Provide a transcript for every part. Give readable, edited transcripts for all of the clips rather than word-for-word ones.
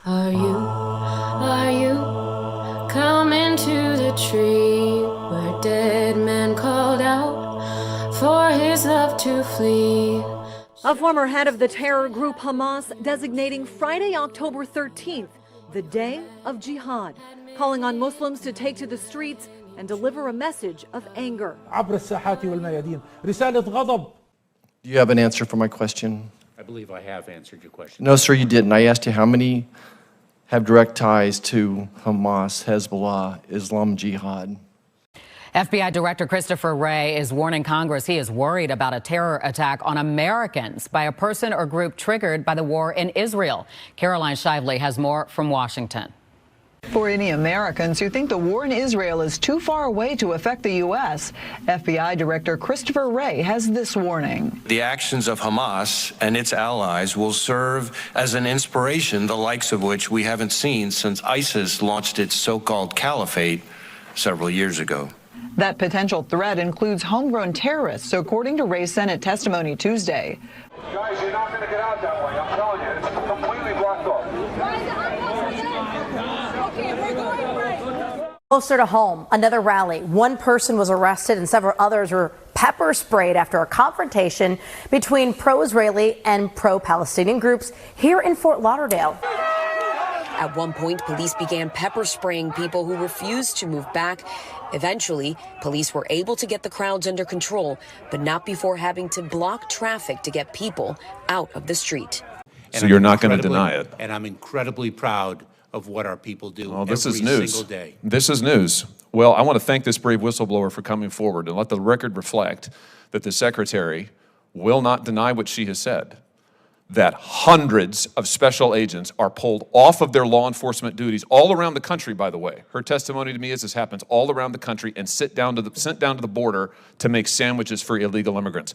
Are you coming to the tree where dead men called out for his love to flee? A former head of the terror group Hamas designating Friday, October 13th, the day of jihad, calling on Muslims to take to the streets and deliver a message of anger. Do you have an answer for my question? I believe I have answered your question. No, sir, you didn't. I asked you how many have direct ties to Hamas, Hezbollah, Islam Jihad. FBI Director Christopher Wray is warning Congress he is worried about a terror attack on Americans by a person or group triggered by the war in Israel. Caroline Shively has more from Washington. For any Americans who think the war in Israel is too far away to affect the U.S., FBI Director Christopher Wray has this warning. The actions of Hamas and its allies will serve as an inspiration, the likes of which we haven't seen since ISIS launched its so-called caliphate several years ago. That potential threat includes homegrown terrorists, according to Wray's Senate testimony Tuesday. Guys, you're not going to get out that way. I'm telling you, it's completely blocked off. Closer to home, another rally. One person was arrested and several others were pepper sprayed after a confrontation between pro-Israeli and pro-Palestinian groups here in Fort Lauderdale. At one point, police began pepper spraying people who refused to move back. Eventually, police were able to get the crowds under control, but not before having to block traffic to get people out of the street. So you're not going to deny it? And I'm incredibly proud of what our people do every single day. This is news. Well, I want to thank this brave whistleblower for coming forward and let the record reflect that the secretary will not deny what she has said, that hundreds of special agents are pulled off of their law enforcement duties all around the country, by the way. Her testimony to me is this happens all around the country and sent down to the border to make sandwiches for illegal immigrants.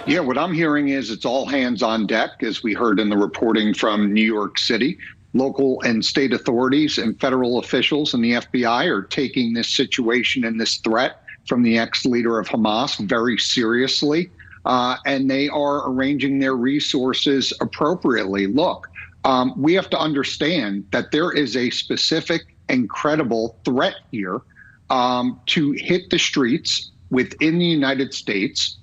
Yeah, what I'm hearing is it's all hands on deck, as we heard in the reporting from New York City. Local and state authorities and federal officials and the FBI are taking this situation and this threat from the ex-leader of Hamas very seriously, and they are arranging their resources appropriately. Look, we have to understand that there is a specific and credible threat here to hit the streets within the United States,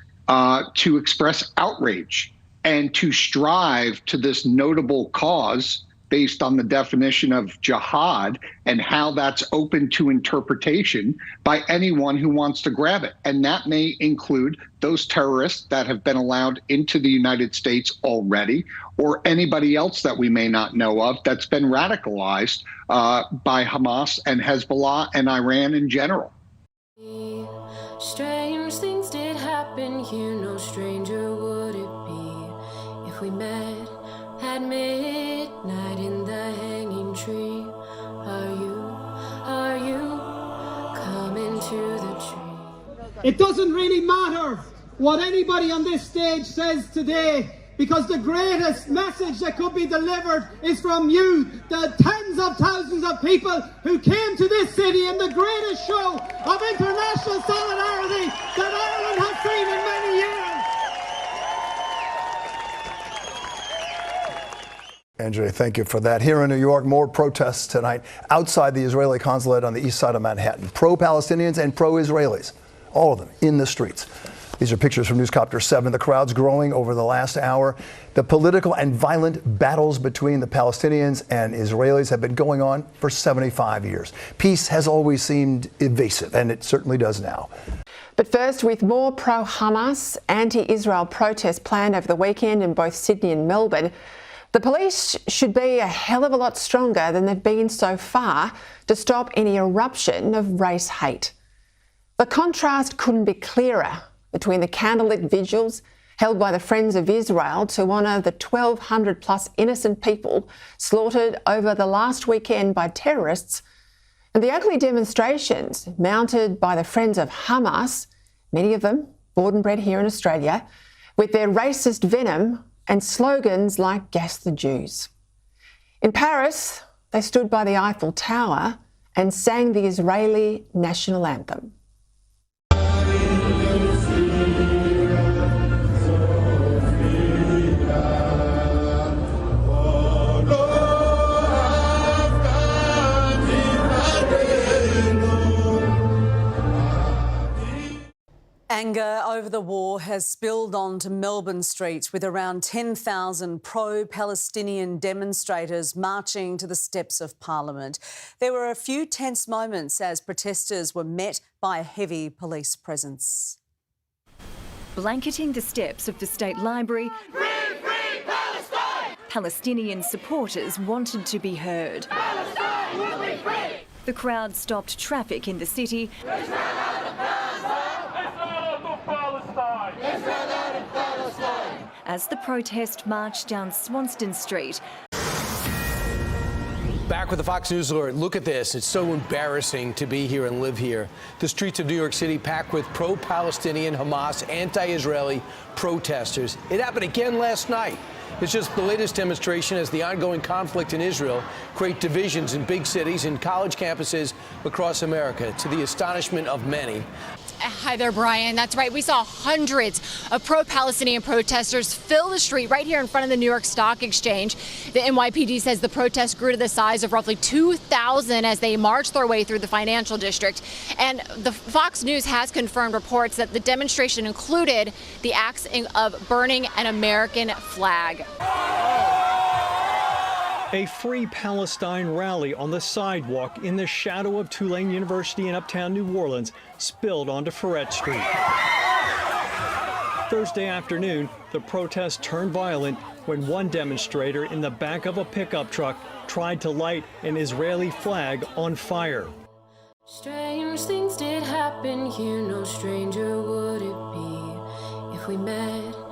to express outrage and to strive to this notable cause based on the definition of jihad and how that's open to interpretation by anyone who wants to grab it. And that may include those terrorists that have been allowed into the United States already, or anybody else that we may not know of that's been radicalized by Hamas and Hezbollah and Iran in general. Strange things did happen here, no stranger would it be if we met at midnight in the hanging tree. Are you coming to the tree? It doesn't really matter what anybody on this stage says today, because the greatest message that could be delivered is from you, the tens of thousands of people who came to this city in the greatest show of international solidarity that Ireland has seen in many years. Andrea, thank you for that. Here in New York, more protests tonight outside the Israeli consulate on the east side of Manhattan. Pro-Palestinians and pro-Israelis, all of them in the streets. These are pictures from Newscopter 7. The crowds growing over the last hour. The political and violent battles between the Palestinians and Israelis have been going on for 75 years. Peace has always seemed evasive, and it certainly does now. But first, with more pro-Hamas, anti-Israel protests planned over the weekend in both Sydney and Melbourne, the police should be a hell of a lot stronger than they've been so far to stop any eruption of race hate. The contrast couldn't be clearer between the candlelit vigils held by the Friends of Israel to honour the 1,200 plus innocent people slaughtered over the last weekend by terrorists, and the ugly demonstrations mounted by the Friends of Hamas, many of them born and bred here in Australia, with their racist venom and slogans like "Gas the Jews." In Paris, they stood by the Eiffel Tower and sang the Israeli national anthem. Anger over the war has spilled onto Melbourne streets with around 10,000 pro-Palestinian demonstrators marching to the steps of Parliament. There were a few tense moments as protesters were met by a heavy police presence. Blanketing the steps of the State Library, Free, free Palestine! Palestinian supporters wanted to be heard. Palestine will be free! The crowd stopped traffic in the city as the protest marched down Swanston Street. Back with the Fox News Alert. Look at this. It's so embarrassing to be here and live here. The streets of New York City packed with pro-Palestinian, Hamas, anti-Israeli protesters. It happened again last night. It's just the latest demonstration as the ongoing conflict in Israel create divisions in big cities and college campuses across America, to the astonishment of many. Hi there, Brian. That's right. We saw hundreds of pro-Palestinian protesters fill the street right here in front of the New York Stock Exchange. The NYPD says the protest grew to the size of roughly 2,000 as they marched their way through the financial district. And the Fox News has confirmed reports that the demonstration included the acts of burning an American flag. A Free Palestine rally on the sidewalk in the shadow of Tulane University in uptown New Orleans spilled onto Ferret Street. Thursday afternoon, the protest turned violent when one demonstrator in the back of a pickup truck tried to light an Israeli flag on fire. Strange things did happen here, no stranger would it be if we met